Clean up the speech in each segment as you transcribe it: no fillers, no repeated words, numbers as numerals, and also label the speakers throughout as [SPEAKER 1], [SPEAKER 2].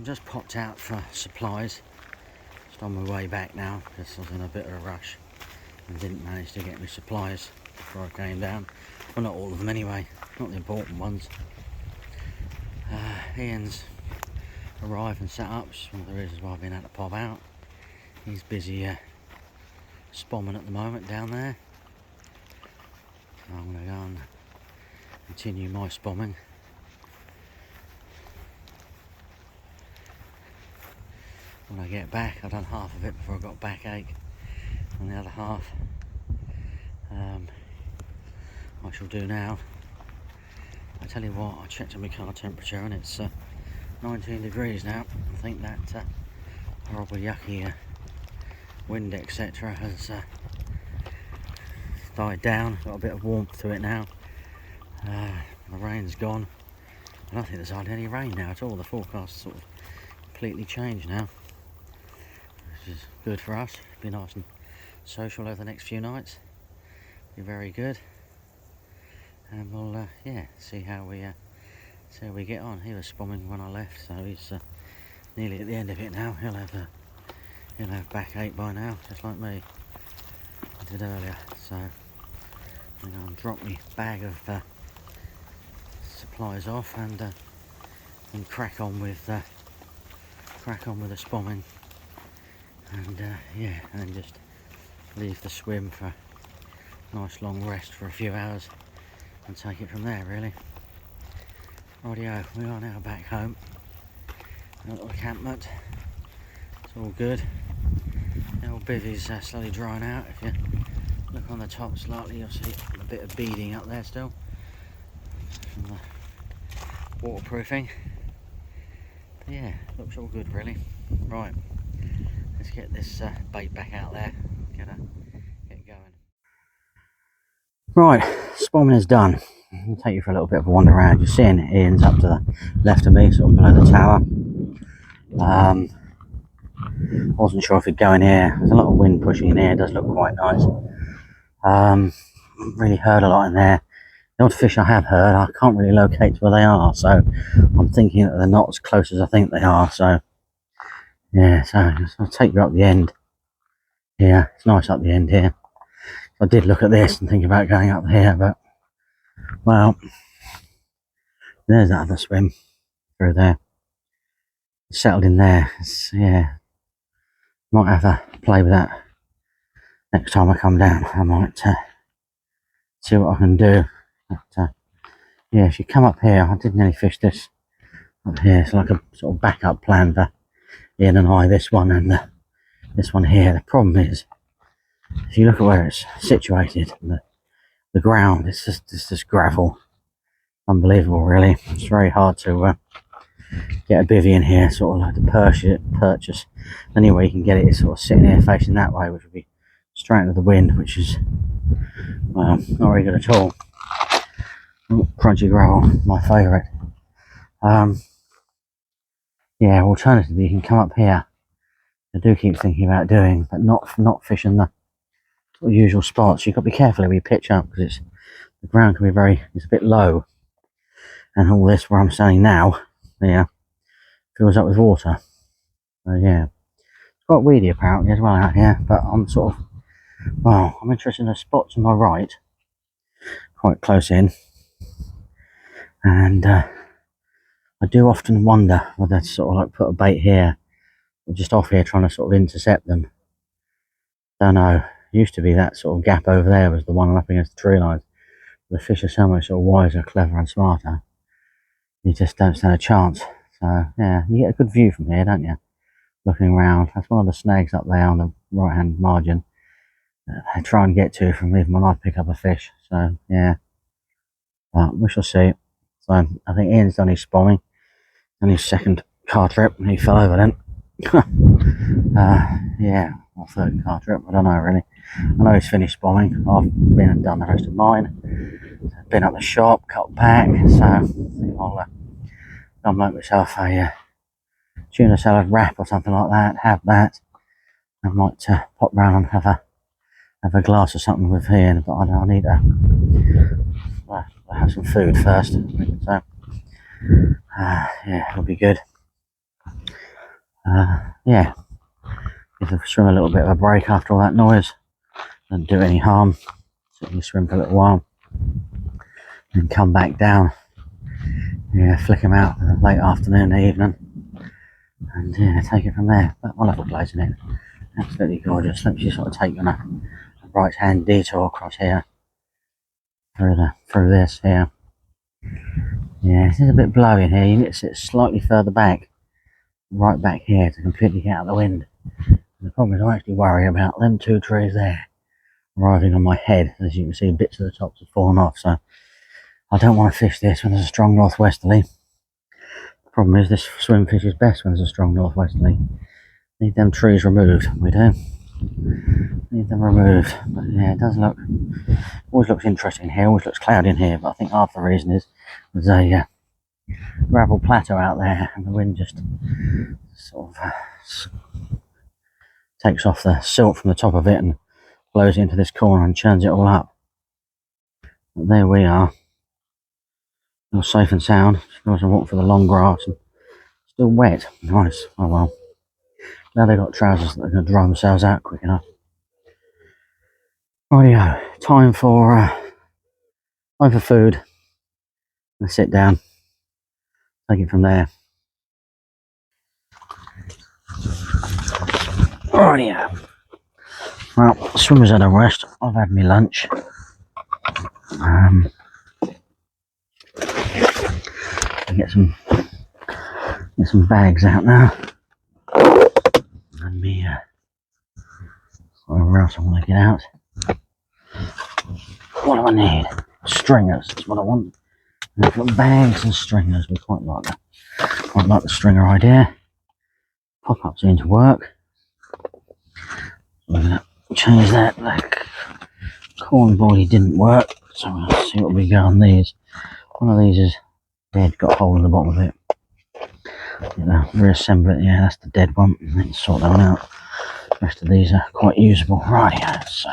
[SPEAKER 1] I'm just popped out for supplies. Just on my way back now because I was in a bit of a rush and didn't manage to get my supplies before I came down. Well, not all of them anyway, not the important ones. Ian's arrived and set up, which is one of the reasons why I've been able to pop out. He's busy spomming at the moment down there. So I'm going to go and continue my spomming. When I get back, I've done half of it before I got backache, and the other half I shall do now. I tell you what, I checked on my car temperature and it's 19 degrees now. I think that horrible yucky wind etc has died down, got a bit of warmth to it now. The rain's gone. I don't think there's hardly any rain now at all. The forecast sort of completely changed now, which is good for us. Be nice and social over the next few nights. Be very good, and we'll yeah, see how we get on. He was spomming when I left, so he's nearly at the end of it now. He'll have backache by now, just like me. I did earlier. So I'm going to drop my bag of supplies off and crack on with the spomming, and yeah, and just leave the swim for a nice long rest for a few hours and take it from there, really. Rightio, we are now back home. A little encampment. It's all good. The old bivvy's slowly drying out. If you look on the top slightly, you'll see a bit of beading up there still from the waterproofing. But yeah, looks all good really. Right, let's get this bait back out there. Get going. Right, spomming is done. I'll take you for a little bit of a wander around. You're seeing Ian's up to the left of me, sort of below the tower. Wasn't sure if he'd go in here. There's a lot of wind pushing in here. It does look quite nice. Really heard a lot in there. The odd fish I have heard, I can't really locate where they are, so I'm thinking that they're not as close as I think they are. So yeah, so I'll take you up the end. Yeah, it's nice up the end here. I did look at this and think about going up here, but well, there's that other swim through there. It's settled in there. Yeah, might have a play with that next time I come down. I might see what I can do. But yeah, if you come up here, I did nearly fish this up here. It's like a sort of backup plan for Ian and I. This one and this one here. The problem is, if you look at where it's situated, the ground, it's just gravel. Unbelievable, really. It's very hard to get a bivvy in here, sort of like to purchase. Anyway, you can get it is sort of sitting here facing that way, which would be straight into the wind, which is, well, not very good at all. Ooh, crunchy gravel, my favourite. Yeah, alternatively, you can come up here. I do keep thinking about doing, but not fishing the sort of usual spots. You've got to be careful where you pitch up, because the ground can be it's a bit low, and all this where I'm standing now, yeah, fills up with water. So yeah, it's quite weedy apparently as well out here. But I'm sort of, well, I'm interested in the spots on my right, quite close in, and I do often wonder whether to sort of like put a bait here or just off here trying to sort of intercept them. Don't know. Used to be that sort of gap over there was the one up against the tree lines. The fish are so much sort of wiser, clever and smarter. You just don't stand a chance. So yeah, you get a good view from here, don't you? Looking around. That's one of the snags up there on the right hand margin. I try and get to from even when I pick up a fish. So yeah, but we shall see. So I think Ian's done his spomming on his second car trip, and he fell over then. Yeah, or third car trip, I don't know really. I know he's finished spomming. I've been and done the rest of mine. Been up the shop, cut back, so I think I'll make myself a tuna salad wrap or something like that. Have that. I might pop round and have a glass or something with Ian, but I need to have some food first. So yeah, it'll be good. Yeah, give the swim a little bit of a break after all that noise. Doesn't do any harm. So you swim for a little while and come back down. Yeah, flick them out in the late afternoon, evening, and yeah, take it from there. But wonderful place, isn't it? Absolutely gorgeous. Let me just sort of take you on a right hand detour across here through this here. Yeah, this is a bit blowy in here. You need to sit slightly further back, right back here, to completely get out of the wind. And the problem is I actually worry about them two trees there arriving on my head. As you can see, bits of the tops have fallen off, so I don't want to fish this when there's a strong northwesterly. The problem is this swim fish is best when there's a strong northwesterly. Need them trees removed. We do. Need them removed. But yeah, it does look, always looks interesting here, always looks cloudy in here, but I think half the reason is there's a gravel plateau out there and the wind just sort of takes off the silt from the top of it and blows it into this corner and churns it all up. But there we are. All safe and sound. Just goes and walk through the long grass and still wet. Nice. Oh well. Now they've got trousers that are going to dry themselves out quick enough. Rightio, time for food. Let's sit down. Take it from there. Rightio. Well, swimmers had a rest. I've had my lunch. Get some bags out now. And me whatever else I want to get out. What do I need? Stringers. That's what I want. And I've got bags and stringers. We quite like that. Quite like the stringer idea. Pop-up seem to work. We're going to change that. The corn body didn't work, so we'll see what we got on these. One of these is dead, got a hole in the bottom of it. You know, reassemble it. Yeah, that's the dead one. Let's sort that one out. The rest of these are quite usable. Rightio, so.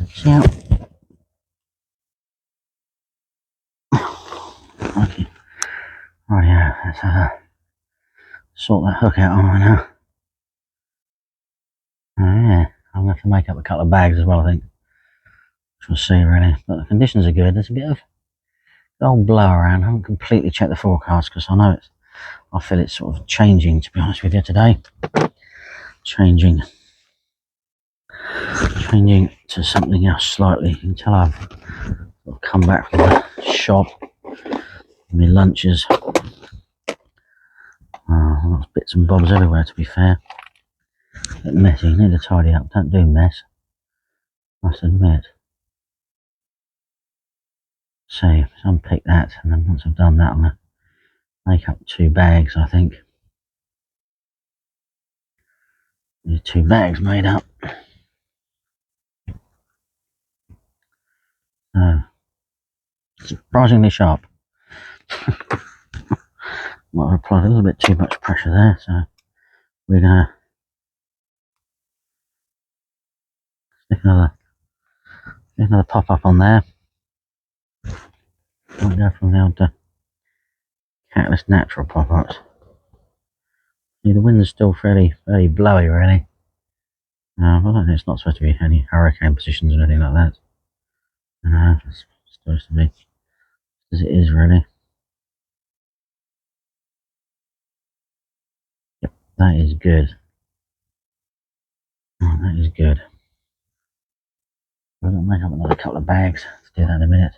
[SPEAKER 1] See how. Okay. Rightio, let's sort that hook out on right now. Oh yeah, I'm going to have to make up a couple of bags as well, I think. Which we'll see really. But the conditions are good. There's a bit of old blow around. I haven't completely checked the forecast because I feel it's sort of changing, to be honest with you, today. Changing to something else slightly until I've sort of come back from the shop. My lunches. Lots of bits and bobs everywhere, to be fair. A bit messy, need to tidy up. Don't do mess, must admit. So, let's unpick that, and then once I've done that, I'm going to make up 2 bags, I think. There's 2 bags made up. Surprisingly sharp. Might have applied a little bit too much pressure there, so we're going to stick another pop-up on there. We'll go from the old Catalyst Natural pop-ups. See, the wind's still fairly blowy, really. I don't think it's not supposed to be any hurricane positions or anything like that. It's supposed to be as it is, really. Yep, that is good. Oh, that is good. We're going to make up another couple of bags to do that in a minute.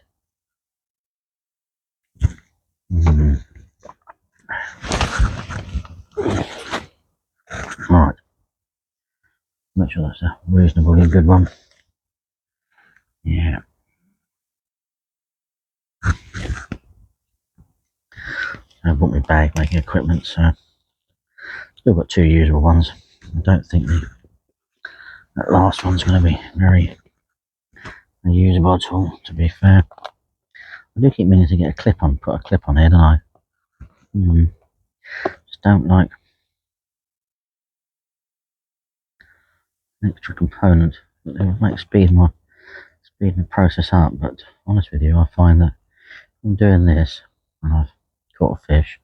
[SPEAKER 1] Alright. Make sure that's a reasonably good one. Yeah. I bought my bag making equipment, so still got 2 usable ones. I don't think that last one's going to be very usable at all, to be fair. I do keep meaning to get a clip on, put a clip on here, don't I? Just don't like an extra component, but it will make speed the process up. But honest with you, I find that I'm doing this, and I've caught a fish,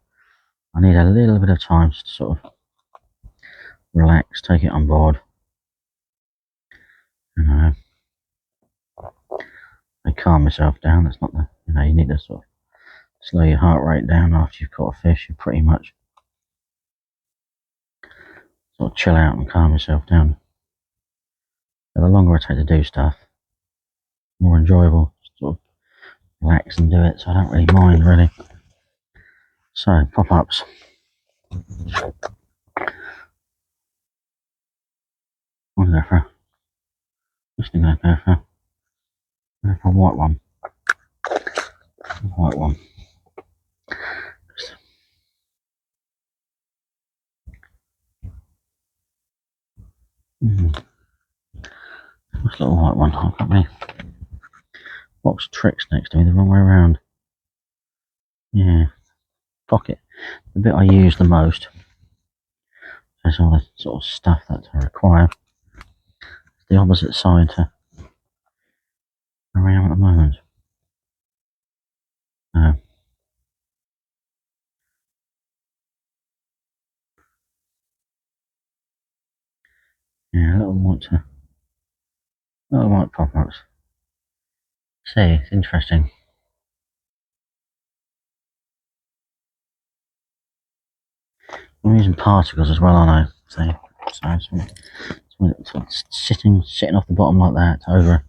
[SPEAKER 1] I need a little bit of time to sort of relax, take it on board. You know, I calm myself down. That's not the, you know, you need to sort of slow your heart rate down after you've caught a fish. You pretty much sort of chill out and calm yourself down. But the longer I take to do stuff, the more enjoyable. Sort of relax and do it, so I don't really mind really. So pop-ups. What did I go for? Just going to go for a white one. White one. Nice little white one. I've got my box of tricks next to me the wrong way around. Yeah. Pocket. The bit I use the most. That's all the sort of stuff that I require. The opposite side to around at the moment. Yeah, little white pop-ups. See, it's interesting. I'm using particles as well, aren't I? See, so sitting off the bottom like that over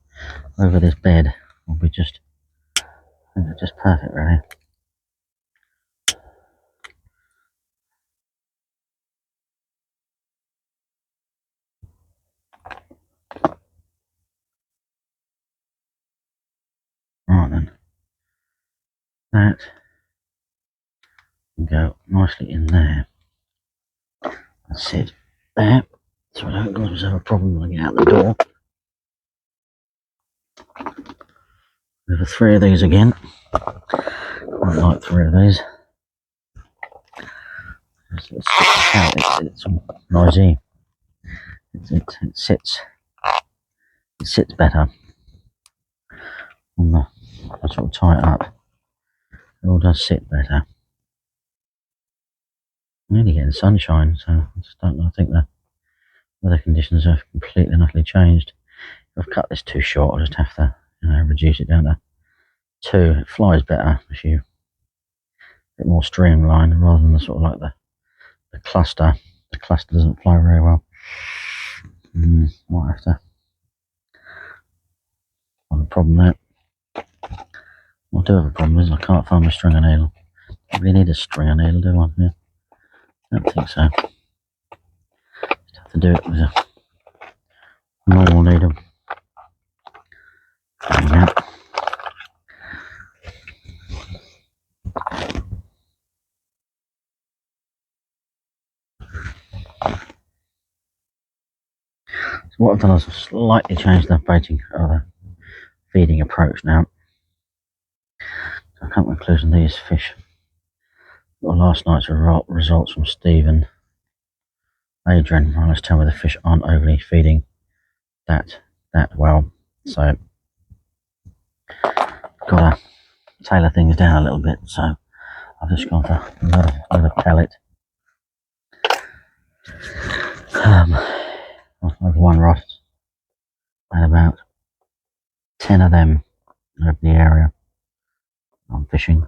[SPEAKER 1] this bed will be just perfect, really. Right then, that can go nicely in there. That's it. There, so I don't cause myself a problem when I get out the door. Over 3 of these again. Quite like 3 of these. It's noisy. It sits better on the. I sort of tie it up. It all does sit better. I'm nearly getting sunshine, so I just don't know. I think the weather conditions have completely and utterly changed. If I've cut this too short, I'll just have to, reduce it down to 2. It flies better if you a bit more streamlined rather than the sort of like the cluster. The cluster doesn't fly very well. Might have to find a problem there. What I do have a problem is I can't find my stringer needle. I really need a stringer needle, do I? Yeah. I don't think so. Just have to do it with a normal needle. There we go. So what I've done is I've slightly changed the baiting or the feeding approach now. So I come to the conclusion these fish. Well, last night's results from Steve and Adrian more or less tell me the fish aren't overly feeding that well. So got to tailor things down a little bit. So I've just gone for another pellet. Over one rod, and about 10 of them over the area I'm fishing,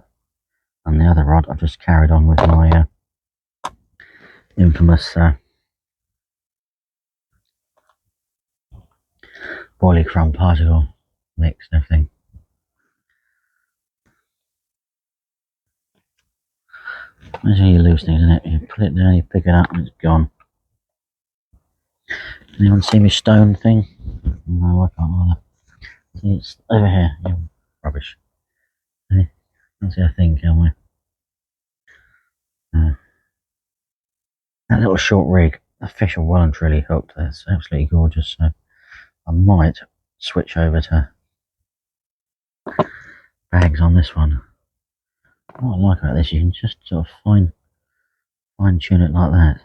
[SPEAKER 1] and the other rod I've just carried on with my infamous boilie crumb particle mix and everything. That's how you lose things, isn't it? You put it down, you pick it up, and it's gone. Anyone see my stone thing? No, I can't either. See, it's over here. Yeah, rubbish. Hey, can't see a thing, can we? That little short rig, the fish are well and truly hooked. That's absolutely gorgeous. So I might switch over to bags on this one. What I like about this, you can just sort of fine tune it like that.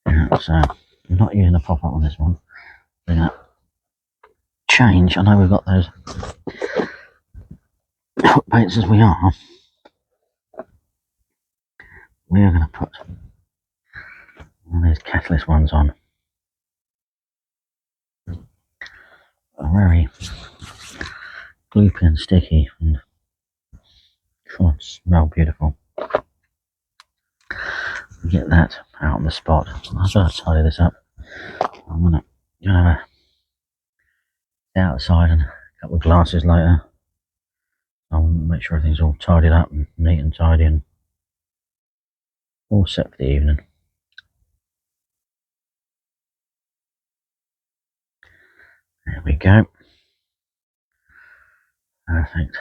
[SPEAKER 1] Yeah, So we're not using a pop-up on this one. We're going to change. I know we've got those hook baits as we are. We are going to put one of these catalyst ones on. Very gloopy and sticky and smell beautiful. Get that out on the spot. I'll try to tidy this up. I'm gonna have a outside and a couple of glasses later. I'll make sure everything's all tidied up and neat and tidy and all set for the evening. There we go. Perfect.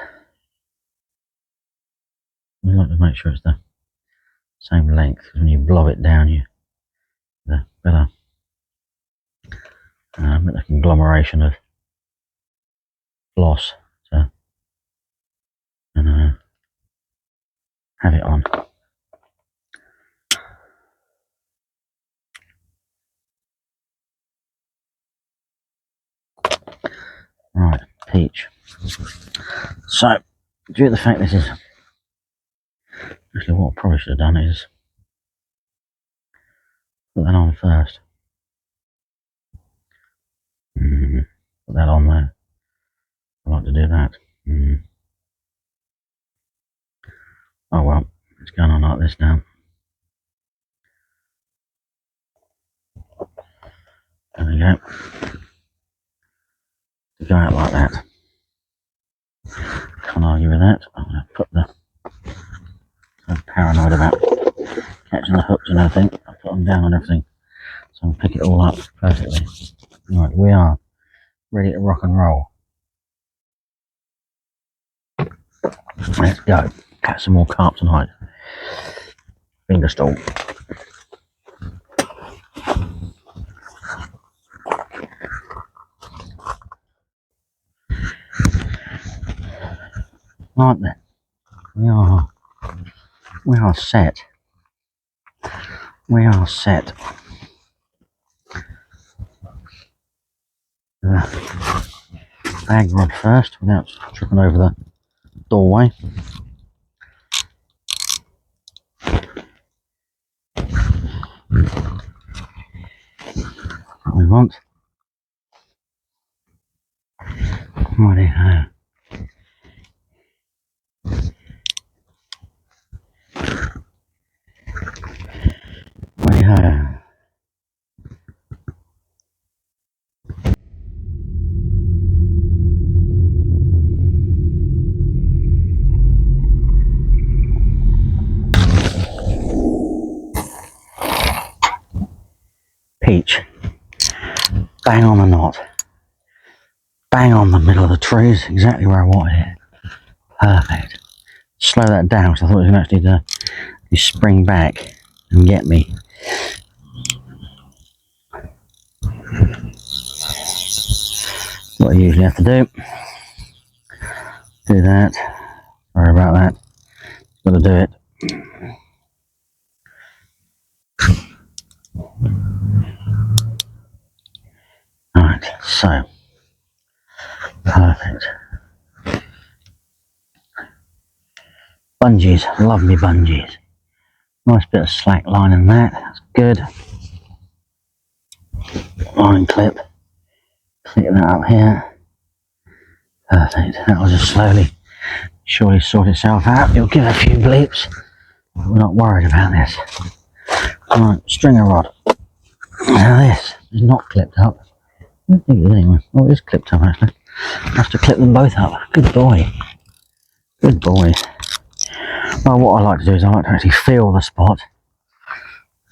[SPEAKER 1] We like to make sure it's the same length, because when you blob it down, you the better the conglomeration of floss to and have it on. Right, peach. So, due to the fact this is actually what I probably should have done is put that on first. Put that on there. I like to do that. Oh well, it's going on like this now. There we go. To go out like that. Can't argue with that. I'm going to put I'm paranoid about catching the hooks and everything. I put them down and everything, so I'll pick it all up perfectly. Right, we are ready to rock and roll. Let's go. Catch some more carp tonight. Finger stall. Right then, we are set. We are set. Bag rod first without tripping over the doorway. What we want. Righty-ho. Righty-ho. Peach. Bang on the knot. Bang on the middle of the trees, exactly where I wanted it. Perfect. Slow that down, because I thought it was going to actually spring back and get me. What I usually have to do. Do that. Sorry about that. Got to do it. Right, so perfect. Bungees, love me bungees. Nice bit of slack line in that, that's good. Line clip, click that up here. Perfect, that'll just surely sort itself out. It'll give a few bleeps, but we're not worried about this. Right, stringer rod. Now this is not clipped up. I don't think it is anyway. Oh, it is clipped up actually. I have to clip them both up. Good boy. Good boy. Well, what I like to do is I like to actually feel the spot,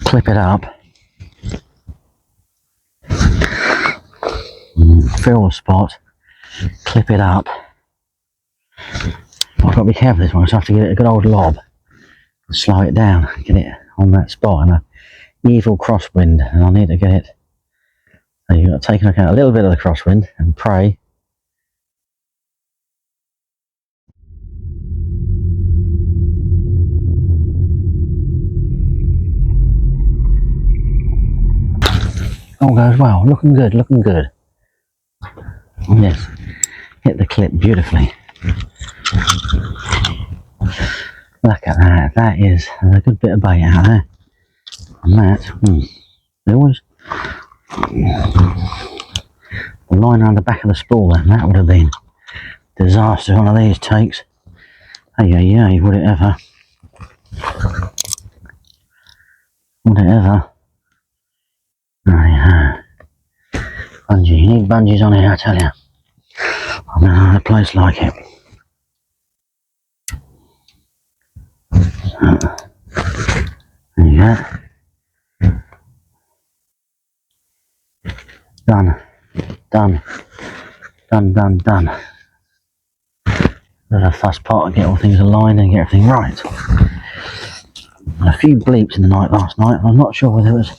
[SPEAKER 1] clip it up, feel the spot, clip it up. I've got to be careful this one, so I have to give it a good old lob and slow it down, get it on that spot, and an evil crosswind, and I need to get it. So you've got to take into account a little bit of the crosswind and pray. All goes well. Looking good, looking good. Yes, hit the clip beautifully. Look at that. That is a good bit of bait out there. And that, they always the line around the back of the spool. Then that would have been disaster. One of these takes. Hey, would it ever? Would it ever? Right, bungee. You need bungees on here, I tell you. I've never had a place like it. There you go. Done. There's a fuss pot to get all things aligned and get everything right. And a few bleeps in the night last night. I'm not sure whether it was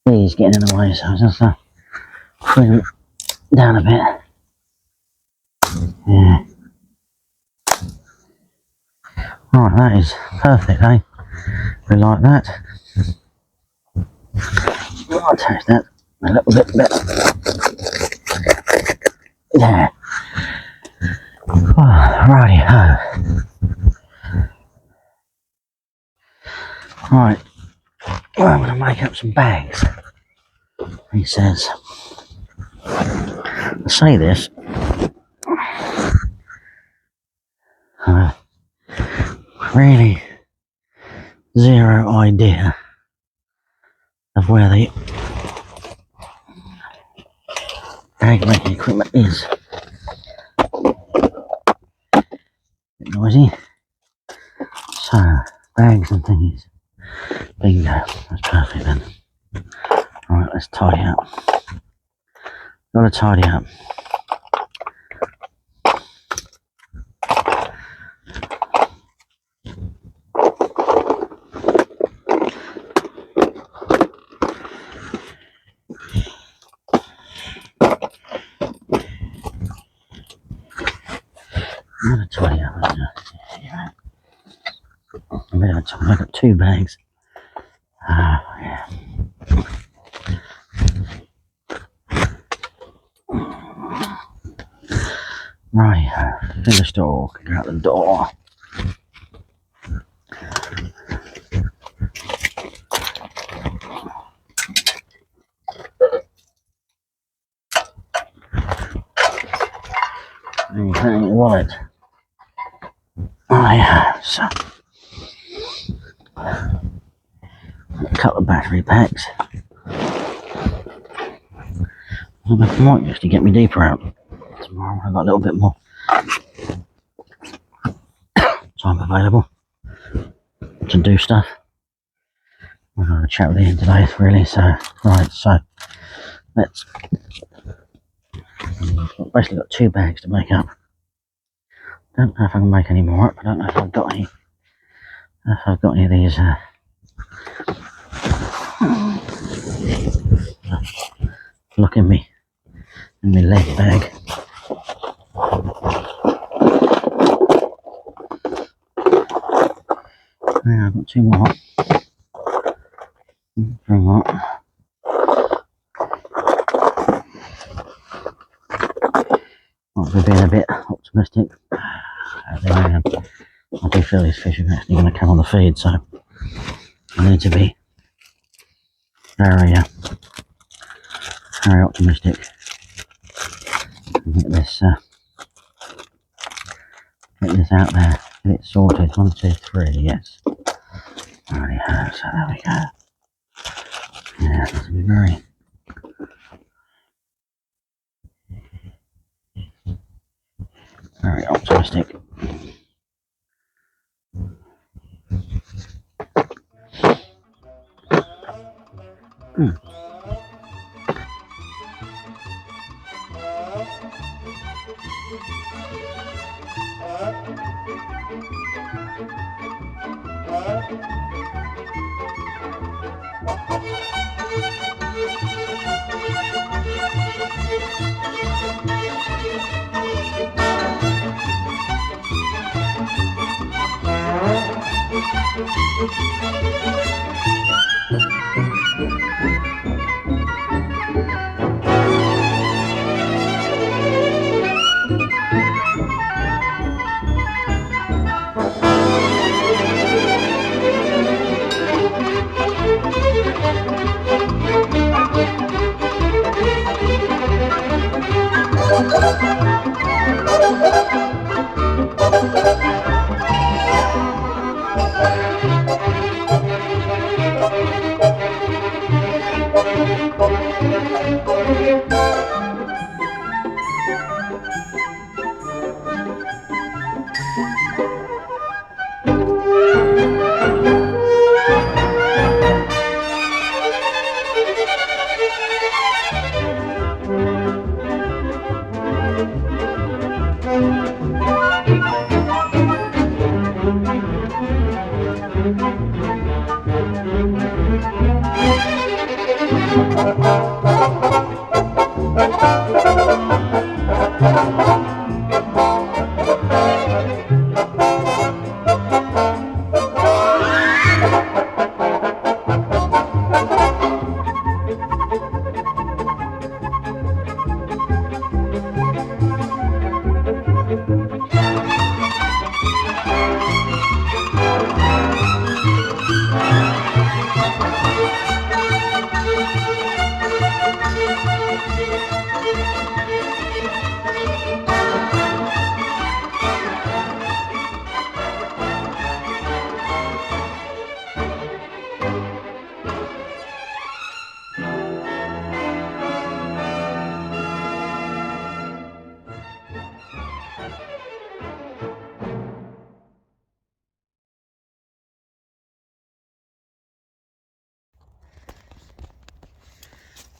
[SPEAKER 1] these getting in the way, so I was just bring them down a bit. Yeah. Right, that is perfect, eh? We like that. I'll taste that a little bit better. Yeah. Oh, righty-ho. Right. Well, I'm going to make up some bags. He says, I say this, really zero idea of where the bag making equipment is. Bit noisy. So, bags and things. Bingo. That's perfect then. Alright, let's tidy up. Gotta tidy up. Gotta tidy up. I've got 2 bags. Yeah. Right, finish the door, go out the door. Okay, wallet. So a couple of battery packs. I might just to get me deeper out tomorrow. I've got a little bit more time available to do stuff. We're going to chat with Ian today, really. So, right, so let's. I've basically got 2 bags to make up. Don't know if I can make any more up. I don't know if I've got any. If I've got any of these. Look in me. In my leg bag. Yeah, I've got 2 more. 3 more. Might be being a bit optimistic. I do feel these fish are actually going to come on the feed, so I need to be very optimistic and get this out there, get it sorted. 1, 2, 3, yes. Already have, so there we go. Yeah, this will be very optimistic.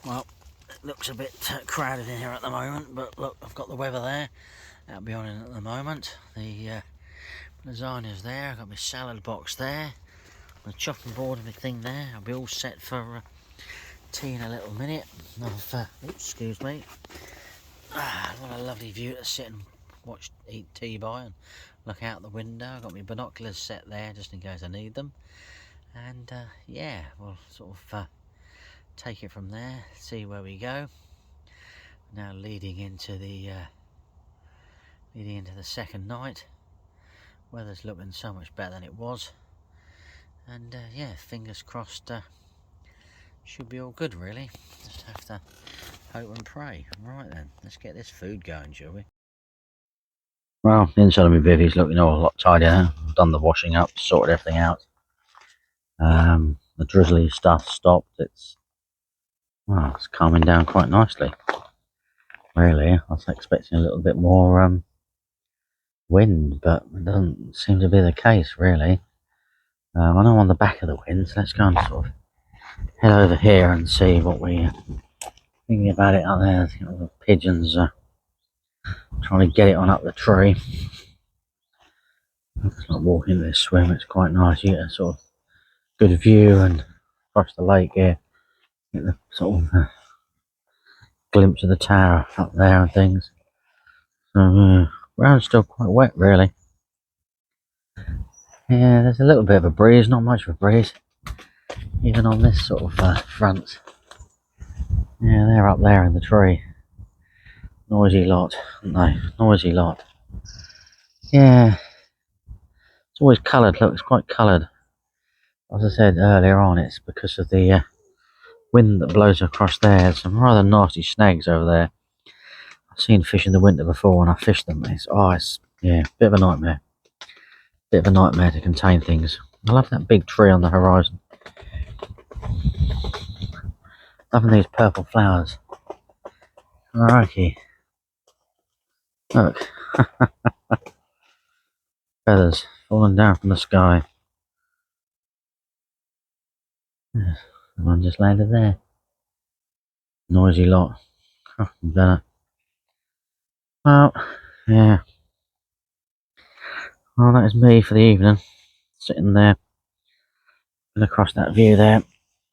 [SPEAKER 1] Well, it looks a bit crowded in here at the moment, but look, I've got the weather there. That'll be on in at the moment. The lasagna's there. I've got my salad box there. My chopping board and my thing there. I'll be all set for tea in a little minute. Excuse me. What a lovely view to sit and eat tea by and look out the window. I've got my binoculars set there just in case I need them. And yeah, we'll sort of take it from there, see where we go. Now leading into the second night. Weather's looking so much better than it was, and yeah, fingers crossed, should be all good really. Just have to hope and pray. Right then, let's get this food going, shall we? Well, the inside of my bivvy's looking all a lot tidier now. I've done the washing up, sorted everything out. The drizzly stuff stopped. It's calming down quite nicely. Really, I was expecting a little bit more wind, but it doesn't seem to be the case really. I know I'm on the back of the wind, so let's go and sort of head over here and see what we're thinking about it up there. I think all the pigeons are trying to get it on up the tree. It's like walking this swim, it's quite nice. You get a sort of good view and across the lake here. You get the sort of glimpse of the tower up there and things. So ground's still quite wet really. Yeah, there's a little bit of a breeze, not much of a breeze, even on this sort of front. Yeah, they're up there in the tree. Noisy lot, aren't they? Noisy lot. Yeah, it's always coloured. Look, it's quite coloured. As I said earlier on, it's because of the wind that blows across there. There's some rather nasty snags over there. I've seen fish in the winter before when I fished them. It's yeah, bit of a nightmare. Bit of a nightmare to contain things. I love that big tree on the horizon. Loving these purple flowers. Alrighty. Look. Feathers falling down from the sky. Yes, the one just landed there. Noisy lot. Better. Well, yeah. Well, that is me for the evening. Sitting there. And across that view there.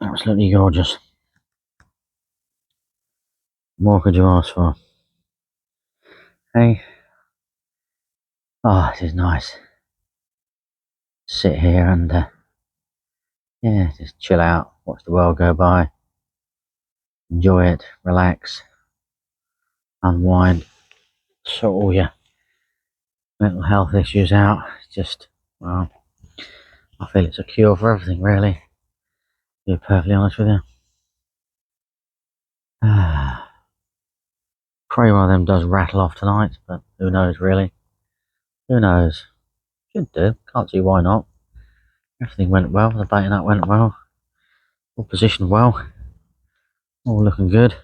[SPEAKER 1] Absolutely gorgeous. What more could you ask for? Hey. Oh, it is nice. Sit here and yeah, just chill out, watch the world go by, enjoy it, relax, unwind, sort all your mental health issues out. It's just, well, I feel it's a cure for everything really, to be perfectly honest with you. Pray one of them does rattle off tonight, but who knows really. Who knows? Should do, can't see why not. Everything went well, the baiting up went well, all positioned well, all looking good.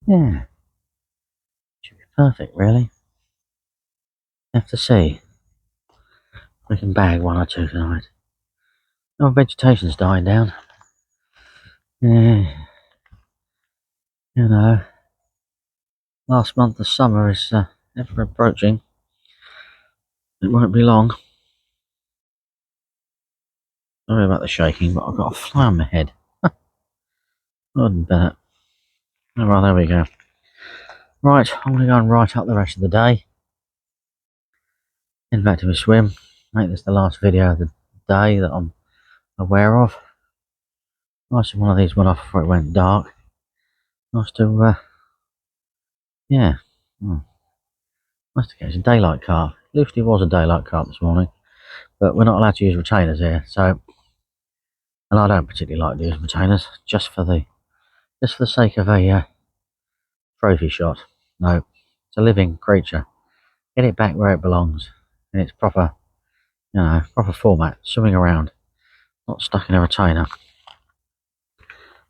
[SPEAKER 1] Yeah, should be perfect really. Have to see. We can bag one or two tonight. Oh, vegetation's dying down. Yeah, you know, last month of summer is ever approaching. It won't be long. Sorry about the shaking, but I've got a fly on my head. Wouldn't bet. Alright, there we go. Right, I'm going to go and write up the rest of the day. Head back to a swim. Make this the last video of the day that I'm aware of. Nice one of these went off before it went dark. Nice to, yeah. Nice to catch a daylight carp. Lucy was a daylight carp this morning, but we're not allowed to use retainers here, so, and I don't particularly like to use retainers, just for the sake of a trophy shot. No, it's a living creature. Get it back where it belongs, in its proper, proper format, swimming around, not stuck in a retainer.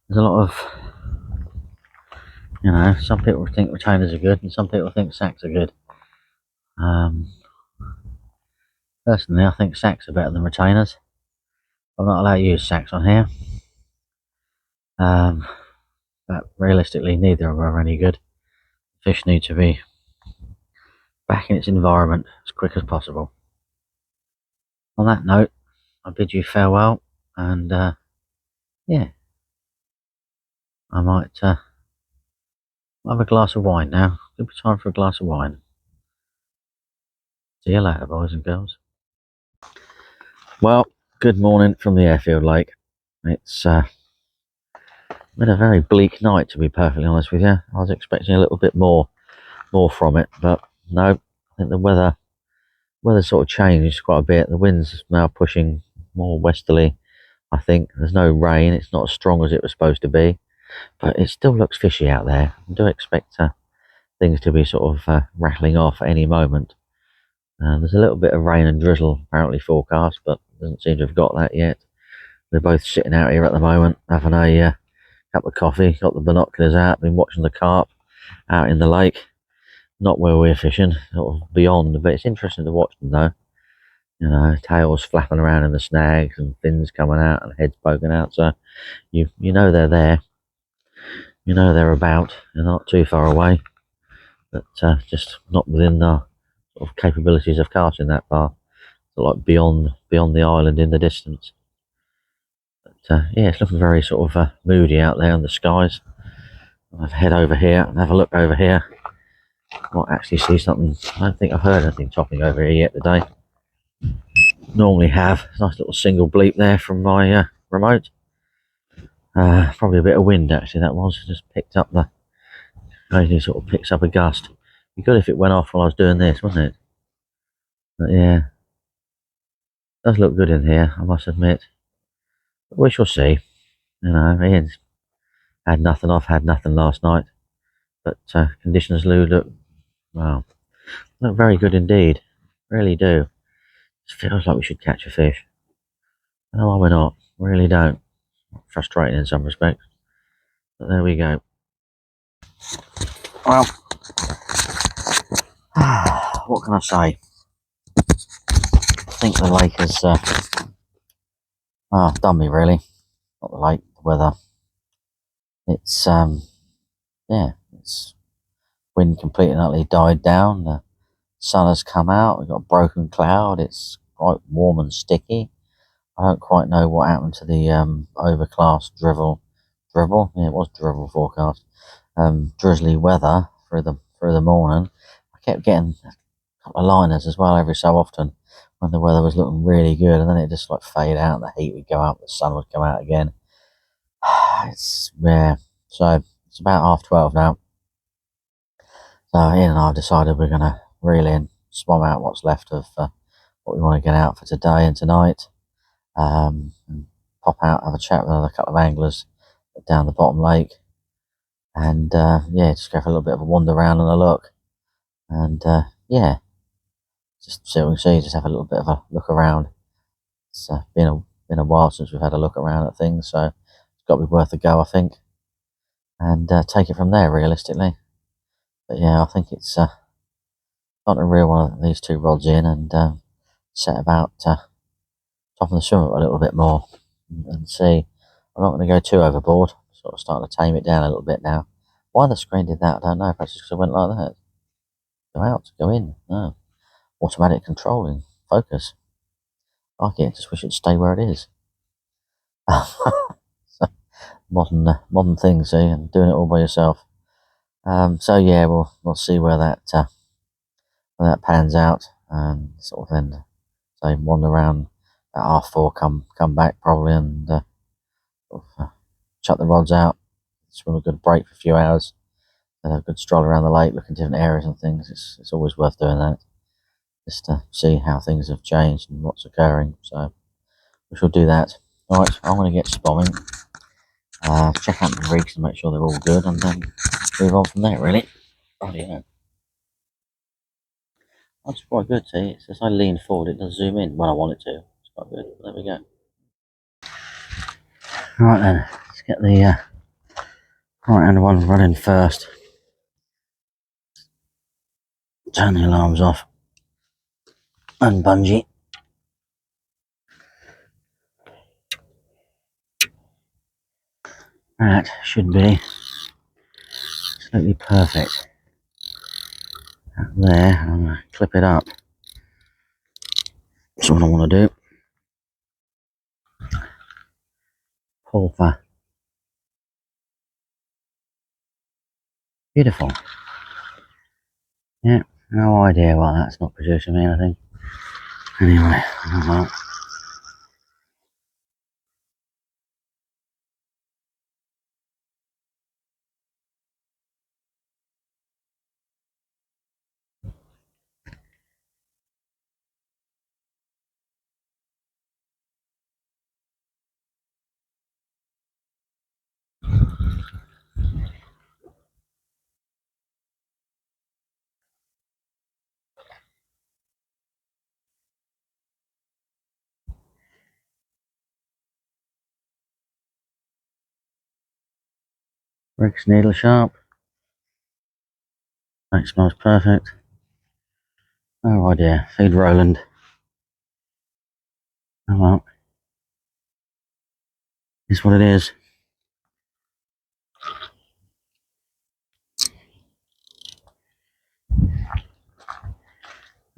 [SPEAKER 1] There's a lot of, some people think retainers are good, and some people think sacks are good. Personally, I think sacks are better than retainers. I'm not allowed to use sacks on here. But realistically, neither of them are any good. Fish need to be back in its environment as quick as possible. On that note, I bid you farewell, and yeah, I might have a glass of wine now. Could be time for a glass of wine. See you later, boys and girls. Well, good morning from the airfield lake. It's been a very bleak night, to be perfectly honest with you. I was expecting a little bit more from it, but no. I think the weather sort of changed quite a bit. The wind's now pushing more westerly. I think there's no rain. It's not as strong as it was supposed to be, but it still looks fishy out there. I do expect things to be sort of rattling off at any moment. There's a little bit of rain and drizzle apparently forecast, but doesn't seem to have got that yet. We're both sitting out here at the moment, having a cup of coffee, got the binoculars out, been watching the carp out in the lake. Not where we're fishing, sort of beyond, but it's interesting to watch them though. Tails flapping around in the snags and fins coming out and heads poking out, so you know they're there. You know they're about. They're not too far away, but just not within the sort of capabilities of casting that far. So like beyond the island in the distance. But yeah, it's looking very sort of moody out there in the skies. I'll head over here and have a look over here. Might actually see something. I don't think I've heard anything topping over here yet today. Normally have. Nice little single bleep there from my remote. Probably a bit of wind actually that was. Just picked up occasionally sort of picks up a gust. It'd be good if it went off while I was doing this, wouldn't it? But yeah. It does look good in here, I must admit. But we shall see. Ian's had nothing last night. But conditions look very good indeed. Really do. It feels like we should catch a fish. I don't know why we're not. Really don't. Frustrating in some respects. But there we go. Well, what can I say? I think the lake has done me really. Not the lake, the weather. It's it's wind completely and utterly died down. The sun has come out. We've got a broken cloud. It's quite warm and sticky. I don't quite know what happened to the overcast drivel. Yeah, it was drivel forecast. Drizzly weather through the morning. I kept getting a couple of liners as well every so often when the weather was looking really good, and then it just like fade out and the heat would go up, the sun would come out again. So it's about 12:30 now. So Ian and I have decided we're going to reel in, swam out what's left of what we want to get out for today and tonight, and pop out, have a chat with another couple of anglers down the bottom lake, and just go for a little bit of a wander around and a look, and just see what we can see, just have a little bit of a look around. It's been a while since we've had a look around at things, so it's got to be worth a go, I think, and take it from there realistically. But yeah, I think it's time to reel one of these two rods in and set about topping the swim up a little bit more and see. I'm not going to go too overboard. Sort of starting to tame it down a little bit now. Why the screen did that, I don't know. Perhaps it's because I went like that. Go out, go in. No. Automatic controlling. Focus. I like it. Just wish it'd stay where it is. So, modern thing, see, and doing it all by yourself. So yeah, we'll see where that pans out, and sort of then say wander around at half 4, come back probably, and sort of, chuck the rods out, swim a good break for a few hours, and a good stroll around the lake, look in different areas and things. It's always worth doing that, just to see how things have changed and what's occurring. So we shall do that. Alright, I'm going to get spomming, check out the rigs and make sure they're all good, and then move on from there, really. Rightio. That's quite good, see. It's as I lean forward, it does zoom in when I want it to. It's quite good. There we go. Right then, let's get the right hand one running first. Turn the alarms off. Unbungee. That should be absolutely perfect. Out there, I'm going to clip it up. That's what I want to do. Pull for. Beautiful. Yeah, no idea why that's not producing me anything. Anyway, oh well. Rick's needle sharp. That smells perfect. Oh idea. Feed Roland. Oh well. It's what it is.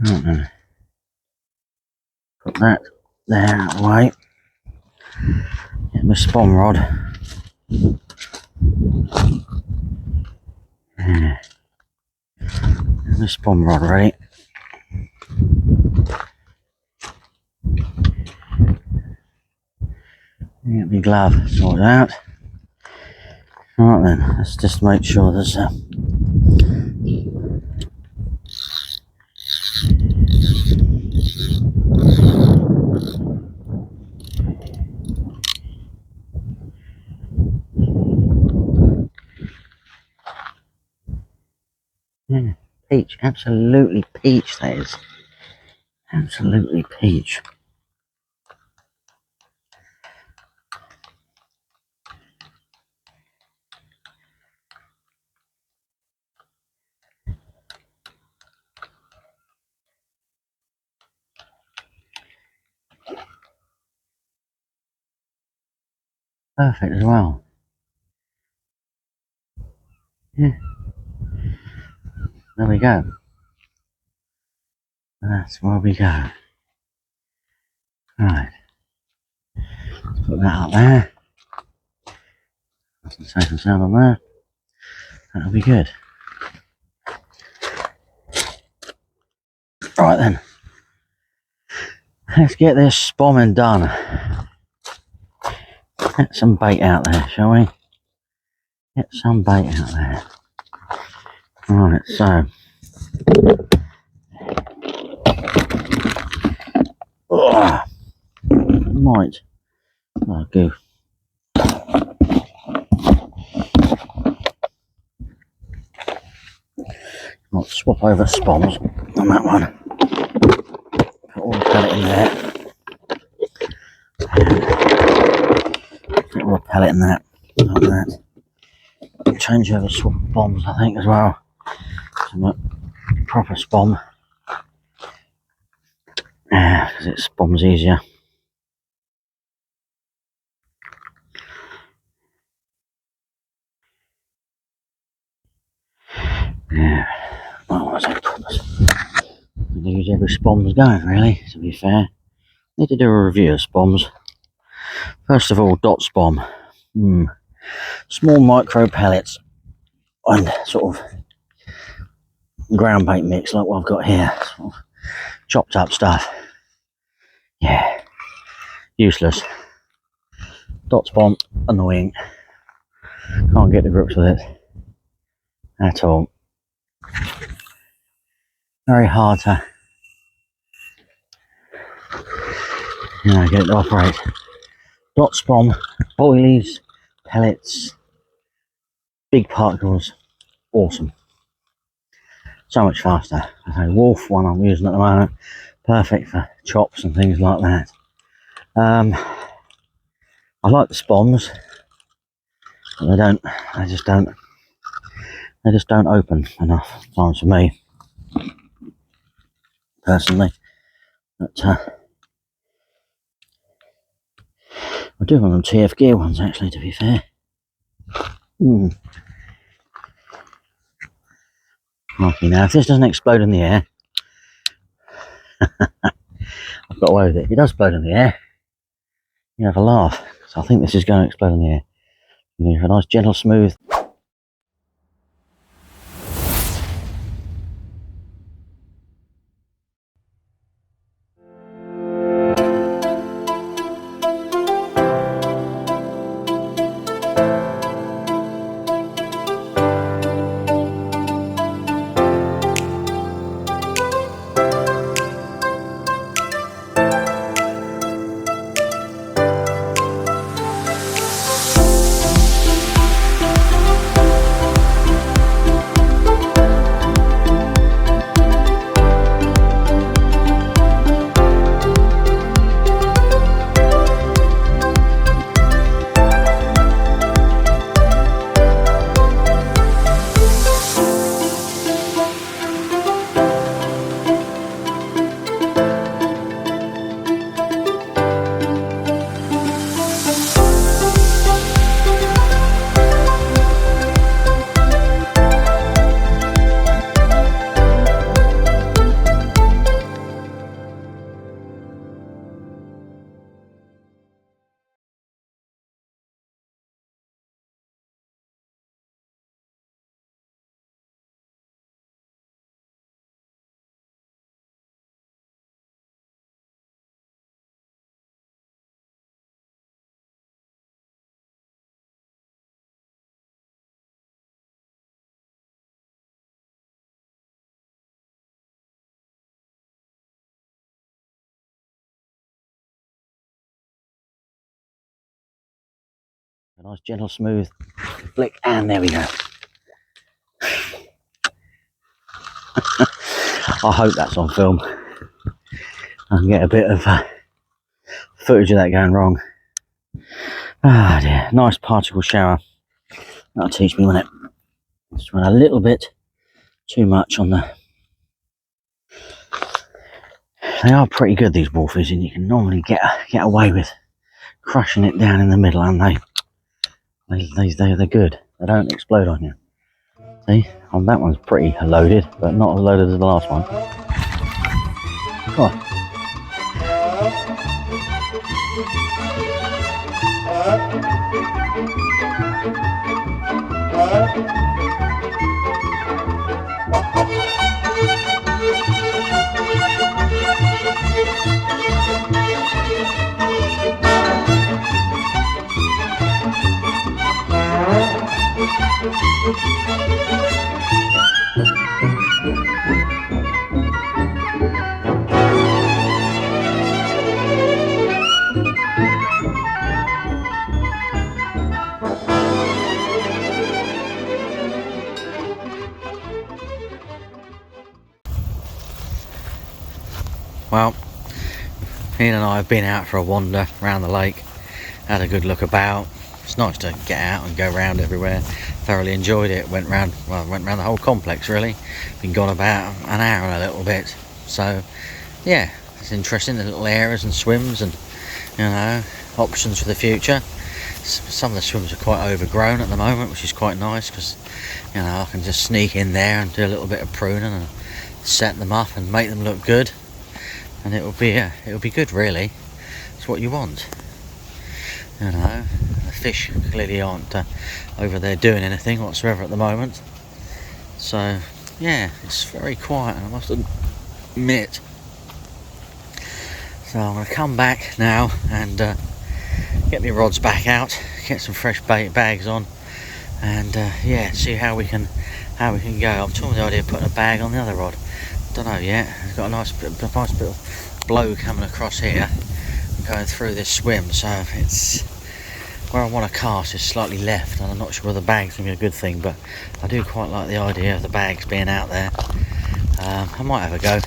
[SPEAKER 1] Right then. Put that there out of the way. Get my spawn rod. Yeah. Get my spawn rod ready. Get my glove sorted out. Right then, let's just make sure there's yeah, peach, absolutely peach that is. Absolutely peach. Perfect as well. Yeah. There we go. That's where we go. Right. Let's put that up there. That's the safe and sound on there. That'll be good. Right then. Let's get this spomming done. Get some bait out there, shall we? Get some bait out there. Right, so. Might. Oh, goof. Might swap over spoms on that one. Put all the pellet in there. Put all the pellet in that. Like that. Change over swap bombs, I think, as well. Some proper spom. Yeah, because it spoms easier. Yeah. Well, as I promise. I use every spom's going, really, to be fair. Need to do a review of spoms. First of all, dot spom. Small micro pellets. and sort of ground bait mix like what I've got here, sort of chopped up stuff. Yeah, useless. Dot spawn, annoying. Can't get to grips with it at all. Very hard to get it to operate. Dot spawn, boilies, pellets, big particles, awesome. So much faster. Okay, Wolf one I'm using at the moment, perfect for chops and things like that. I like the spawns, but they just don't open enough times for me, personally. But I do want them TF gear ones, actually, to be fair. Okay, now if this doesn't explode in the air, I've got away with it. If it does explode in the air, you have a laugh. So I think this is going to explode in the air. You have a nice, gentle, smooth. A nice, gentle, smooth flick, and there we go. I hope that's on film. I can get a bit of footage of that going wrong. Ah dear, nice particle shower. That'll teach me when it just went a little bit too much on the. They are pretty good, these wolfies, and you can normally get away with crushing it down in the middle, and they're good. They don't explode on you. See, that one's pretty loaded, but not as loaded as the last one. Come on. Well, Ian and I have been out for a wander around the lake, had a good look about. It's nice to get out and go around everywhere. Thoroughly enjoyed it. Went round the whole complex really. Been gone about an hour and a little bit. So yeah, it's interesting, the little areas and swims and options for the future. Some of the swims are quite overgrown at the moment, which is quite nice because I can just sneak in there and do a little bit of pruning and set them up and make them look good. And it'll be good really. It's what you want. The fish clearly aren't over there doing anything whatsoever at the moment. So yeah, it's very quiet, I must admit. So I'm going to come back now and get my rods back out, get some fresh bait bags on, and yeah, see how we can go. I'm talking the idea of putting a bag on the other rod. Don't know yet. It's got a nice bit of blow coming across here, going through this swim. So it's where I want to cast is slightly left, and I'm not sure whether the bag's gonna be a good thing, but I do quite like the idea of the bags being out there. I might have a go.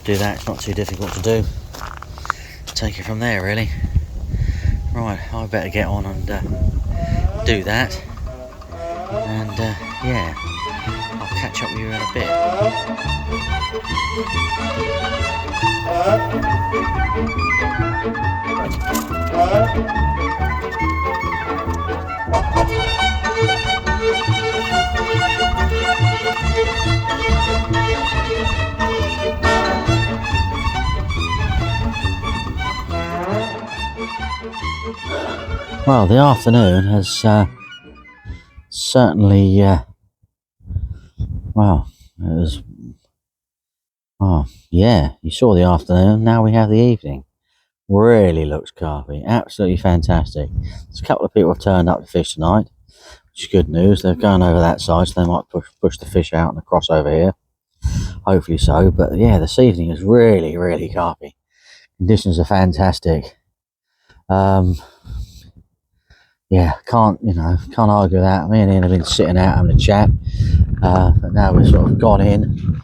[SPEAKER 1] Do that. It's not too difficult to do. Take it from there, really. Right, I better get on and do that, and yeah, I'll catch up with you in a bit. Well, the afternoon has certainly, well, it was, oh yeah, you saw the afternoon, now we have the evening. Really looks carpy, absolutely fantastic. There's a couple of people have turned up to fish tonight, which is good news. They're going over that side, so they might push the fish out and across over here. Hopefully so, but yeah, this evening is really, really carpy. Conditions are fantastic. Yeah, can't argue with that. Me and Ian have been sitting out having a chat, but now we've sort of gone in.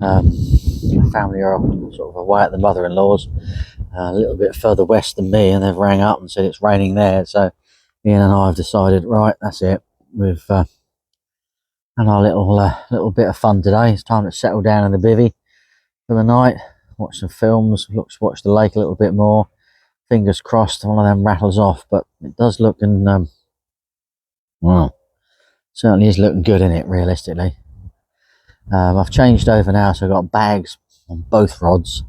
[SPEAKER 1] My family are sort of away at the mother-in-law's, a little bit further west than me, and they've rang up and said it's raining there. So Ian and I have decided, right, that's it. We've had our little bit of fun today. It's time to settle down in the bivvy for the night, watch some films, watch the lake a little bit more. Fingers crossed one of them rattles off, but it does look, and well, certainly is looking good in it, realistically. I've changed over now, so I've got bags on both rods.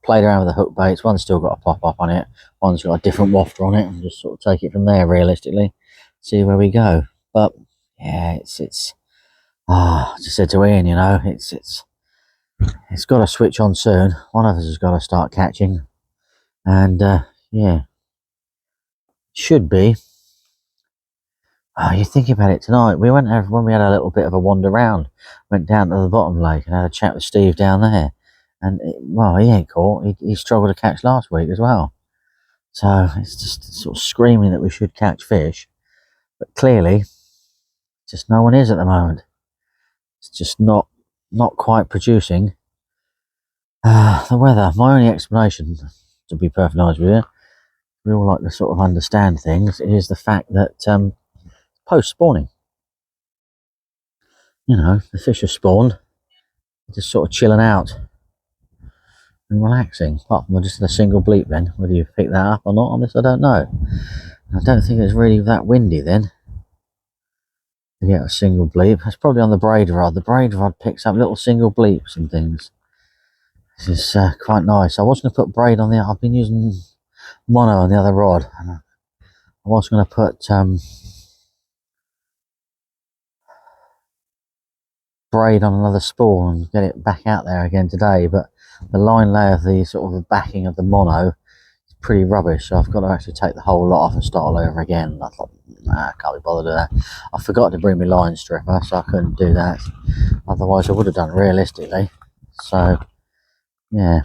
[SPEAKER 1] Played around with the hook baits. One's still got a pop up on it, one's got a different wafter on it, and just sort of take it from there, realistically, see where we go. But yeah, it's I just said to Ian, it's got to switch on soon. One of us has got to start catching, and yeah, should be. You think about it tonight. We went over when we had a little bit of a wander round, went down to the bottom lake and had a chat with Steve down there. And well, he ain't caught. He struggled to catch last week as well. So it's just sort of screaming that we should catch fish, but clearly, just no one is at the moment. It's just not quite producing. The weather. My only explanation, to be perfectly honest with you, we all like to sort of understand things, is the fact that post spawning. The fish are spawned, just sort of chilling out and relaxing. Apart from just a single bleep then. Whether you pick that up or not on this, I don't know. I don't think it's really that windy then to get a single bleep. That's probably on the braid rod. The braid rod picks up little single bleeps and things. This is quite nice. I was going to put braid on the, I've been using mono on the other rod. And I was going to put braid on another spool and get it back out there again today, but the line lay of the sort of the backing of the mono is pretty rubbish, so I've got to actually take the whole lot off and start all over again. I thought, nah, I can't be bothered with that. I forgot to bring my line stripper, so I couldn't do that. Otherwise I would have done it realistically. So yeah,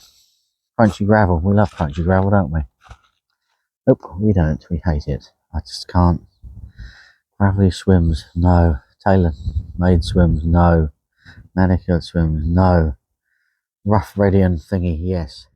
[SPEAKER 1] crunchy gravel. We love crunchy gravel, don't we? Nope, we don't. We hate it. I just can't. Gravelly swims, no. Tailor made swims, no. Manicured swims, no. Rough Redian thingy, yes.